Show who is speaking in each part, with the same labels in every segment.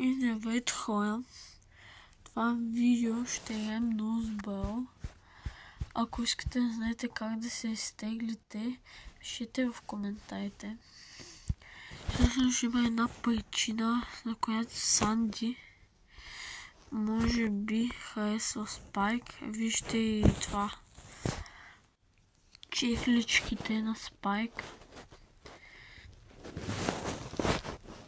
Speaker 1: И здравейте хора, това видео ще е много забавно. Ако искате да знаете как да се изтеглите, пишете в коментарите. Всъщност има една причина, за която Санди може би харесва Спайк. Вижте и това. Чехличките на Спайк.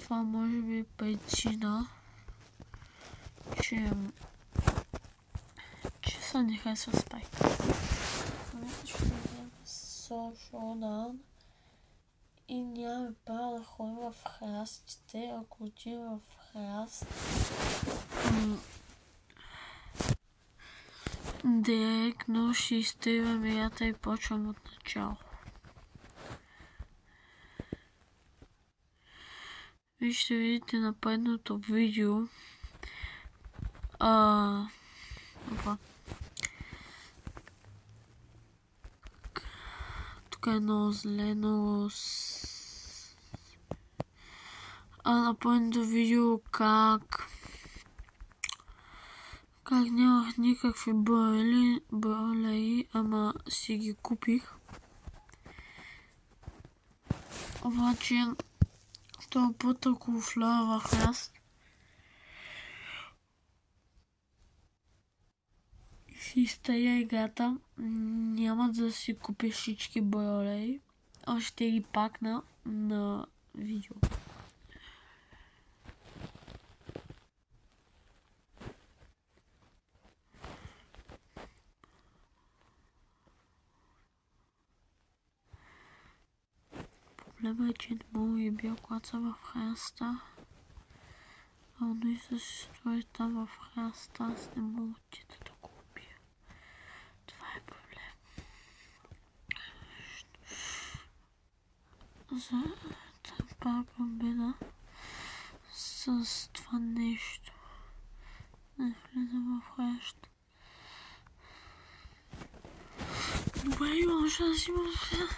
Speaker 1: Това може би е причина, че Санди харесва Спайк. Ще видим Showdown и нямаме право да ходим в храстите. Ако отидем в храст, директно ще изтривам играта и почвам от начало. Вие ще видите на предното видео тук е много зле, много на предното видео как нямах никакви бройлери, ама си ги купих. Обаче този път, ако вляза в храст и си изтея играта, няма да си купиш всички бройлери, а ще ги пакна на видео. Проблема е, че не мога да ги бия, когато са в храста. А оно и се стои там в храста, аз не мога да го убия. Това е проблем. За тази победа с това нещо. Не влизам в храста. Добре, имам шанс, имам шанс.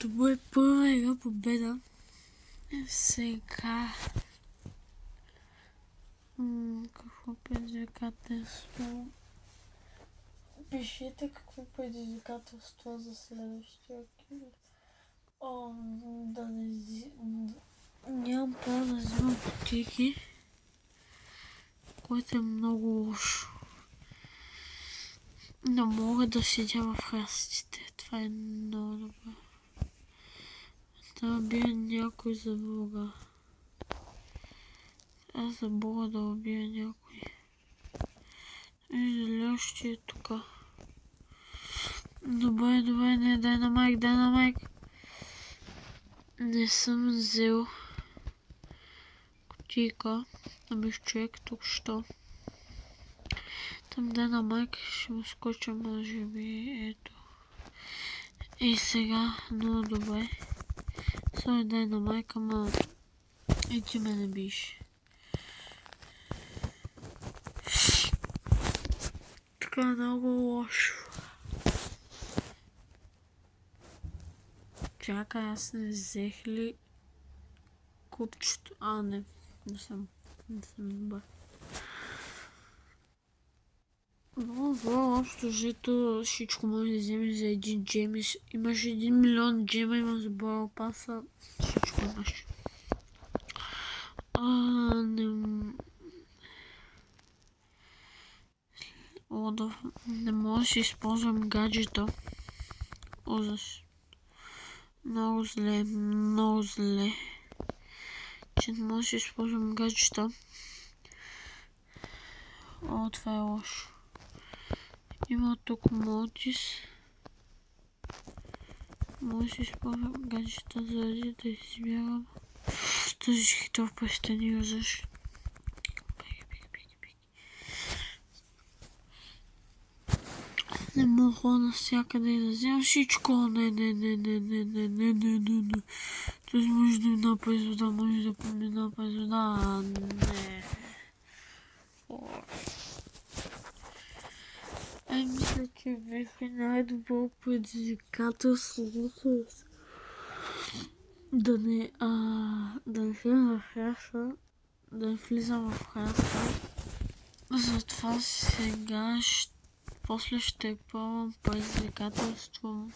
Speaker 1: Добре, първа игра победа. Сега какво предизвикателство? Пишете какво предизвикателство за следващия кил. Нямам право да взимам бутики, което е много лошо. Не мога да седя в храстите. Това е много добре. Да убия някой за Бога. Аз за Бога да убия някой. Вижда ли ще е тука. Добре, не, дай на майк. Не съм взел кутийка. Ами човек тук що. Там дай на майк, ще му скоча може би, ето. И сега, много добре. Сори дай на майка, ама и ти ме не биш. Така много лошо. Чакай, аз не взех ли купчето? Не съм добър. Но общо взето всичко може да вземе за един джем. Имаш 1 милион джема, има за Бройл паса. Всичко имаш. Не мога да си използвам гаджета. Ужас. Много зле. Че не мога да си използвам гаджета. Това е лошо. Има тук Мотис. Може да си използвам гаджета, заради да избягам. Този хитов престани юзаш. Не мога навсякъде да вземам всичко. Не. Този може да мина през вода, може да помина през вода. Не. Мисля, че беше най-добро предизвикателство. да не влизам в храса, да не влизам в храса. Затова сега после ще пробвам предизвикателство.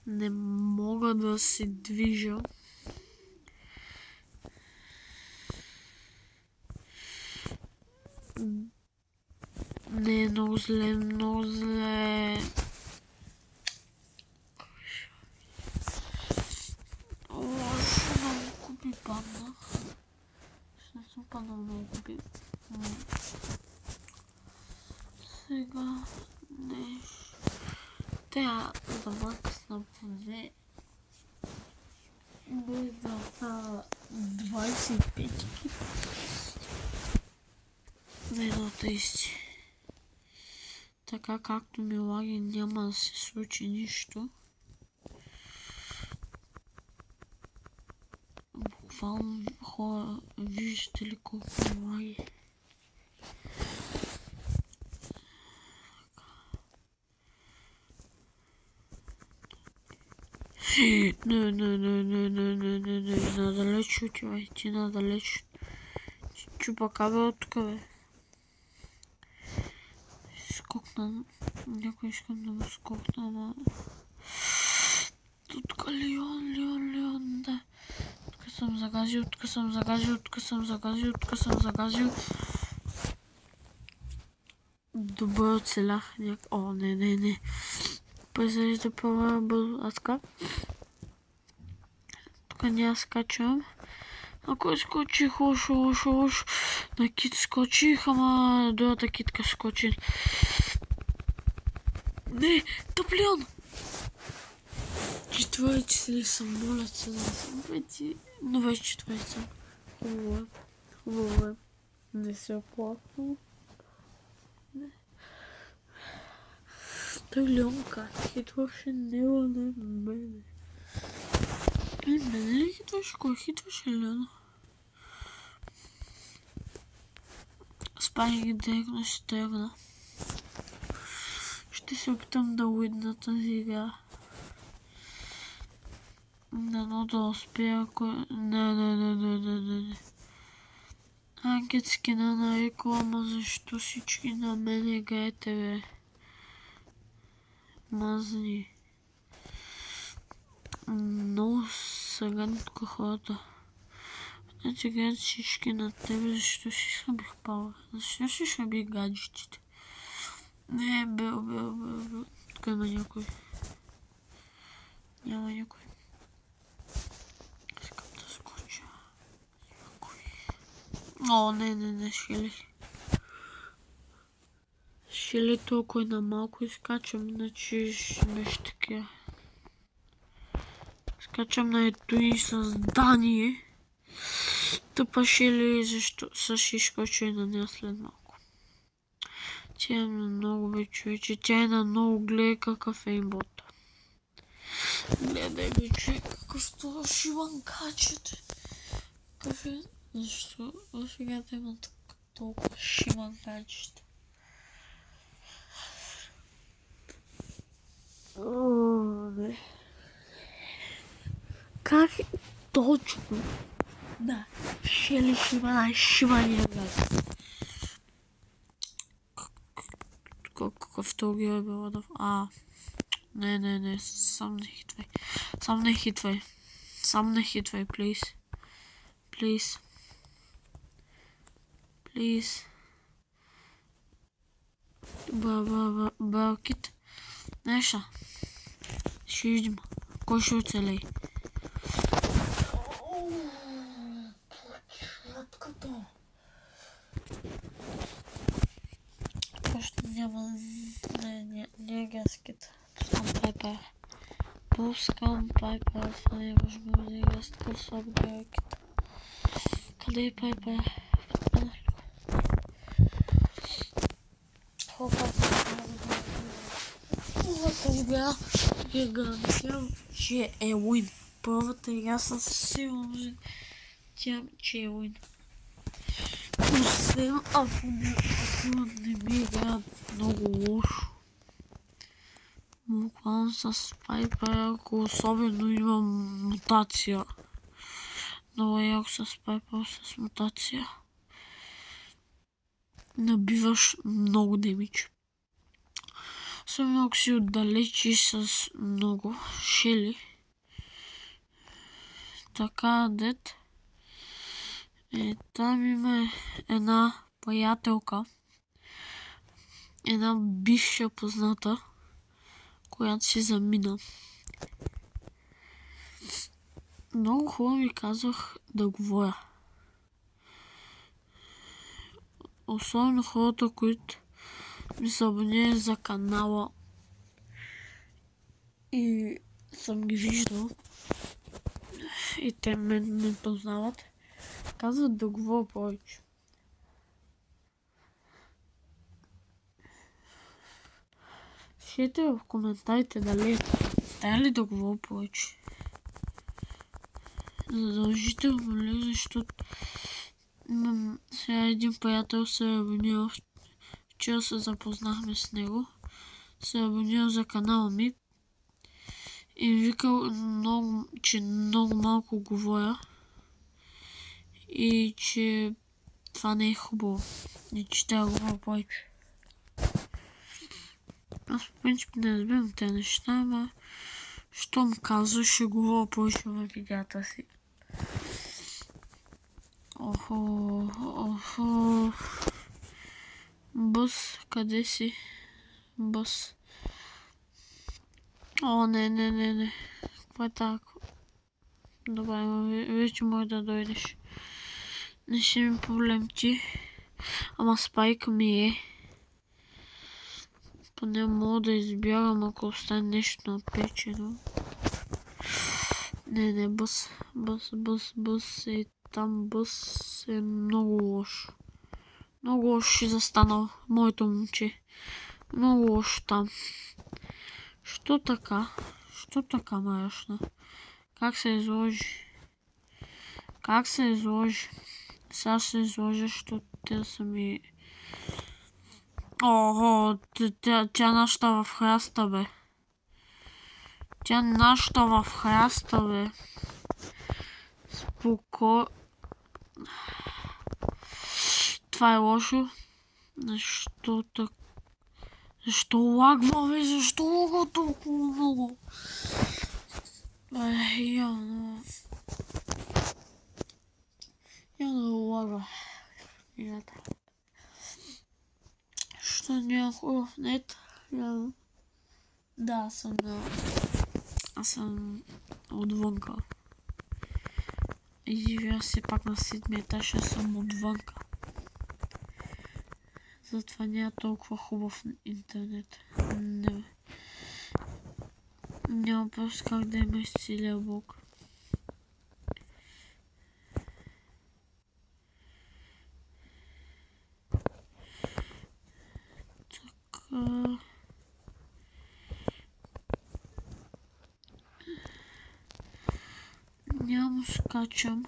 Speaker 1: Не мога да се движа. Не, много зле, много зле. Много купи паднах. Не съм паднал много купи. Сега нещо. Трябва да максна поне. Без да става 25 кит. На едно тести. Така както ми лаги, няма да се случи нищо. Буквално хора, виждате ли колко ми лаги? Не, надалеч отивай, ти надалеч. Чупа кабел тук, бе. Скокна, някой искам да го скокна, ама... Тук Леон, да. Тук съм загазил. Добре оцелях. О, не. Презарежда първа бързатка. Тук няма скачам. Ако скочих, лошо. На кит скочих, ама другата китка скочи. Не, топлион! Четвърти ли съм, моля се да съм пети. Но вече четвърти съм. Хубаво е. Не се оплаквам. Той Леон как хитваше него, не мене. Мене ли хитваше? Кой хитваше Леон? Спай ги директно си тръгна. Ще се опитам да уидна тази игра. Дано да успея, ако... Не. Анкет скина на Еко, ама защо всички на мен играете, бе? Мазни. Много са гадни тук хората. Значи играят всички на тебе, защо си схъбих пала? Защо си схъбих гаджетите? Не, бел. Тук има някой. Няма някой. Искам да скоча. О, не, Шели толкова на малко изкачам, иначе ще беше такива. Скачам на ето и създание. Тъпа Шели, защо са ще изкоча и на нея след малко. Тя е на много бе човече, тя е на много, гледай какъв е имбот. Гледай бе човек, какъв това шиван качет. Какъв е? Защо? Сега да има толкова шиван качет. Не. Как точно? Да, Шели шивания гад. Какъв този е било да... Не, сам не хитвай, please. Балкит. Неша. Ще видим. Кой ще оцелей? Плочатката. Просто няма... Не газките. Пускам пайпер. Това не е възможно да игра с такъв слаб гракет. Къде е пайпер? Първата игра гарантирам, че е уин. Първата игра със сигурност че е уин. Освен ако не ми игра много лошо. Буквално с Пайпер, ако особено имам мутация. много яко с пайпъл, с мутация. Набиваш много демидж. Особено ако си отдалечи с много шели. Така, дет. Там има една приятелка. Една бивша позната, която си замина. Много хубаво ми казах да говоря. Особено хората, които ми са абонирали за канала и съм ги виждал и те ме познават, казват да говоря повече. Пишете в коментарите дали трябва ли да говоря повече. Задължително ли, защото сега един приятел се е абонирал, вчера се запознахме с него, се е абонирал за канала ми и викал, че много малко говоря и че това не е хубаво и че трябва да говоря повече. Аз по принцип не разбирам тези неща, ама щом казва, ще говоря повече във видеята си. Охо. Бъс, къде си? Бъс. О, не. Това е така. Добре, вече може да дойдеш. Не ще ми проблем ти. Ама спайк ми е. Поне мога да избягам, ако остане нещо напечено. Не, бъс е там, бъс е много лошо. Много лошо ще застанал моето момче. Много лошо там. Що така? Що така, Марашна? Как се изложи? Сега се изложи, защото те са ми... Охо, тя нашата в храста, бе. Спокойно. Това е лошо. Защо лагва, бе? Защо лагва толкова много? Явно лага. Що няма хубав нет? Да, аз съм отвънка. И живея все пак на 7 етаж, аз съм отвънка. Затова няма толкова хубав интернет. Няма просто как да има изцелия блок. Така... Няма скачам,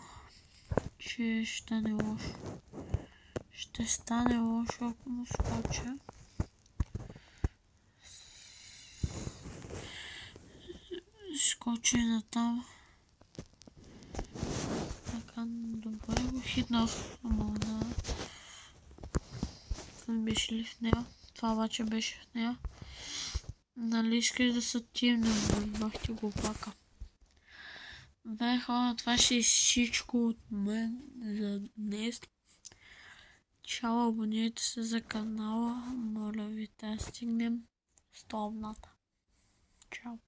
Speaker 1: че ще стане лошо. Ще стане лошо, ако му скача. Скочи на там. Така, добре го хитнах. Ама да. Това беше ли в нея? Това обаче беше в нея. Нали искаш да са тимни, бахте го пака. Бе, хора, това ще е всичко от мен за днес. Чао, абонирайте се за канала. Моля ви да стигнем 100 абоната. Чао.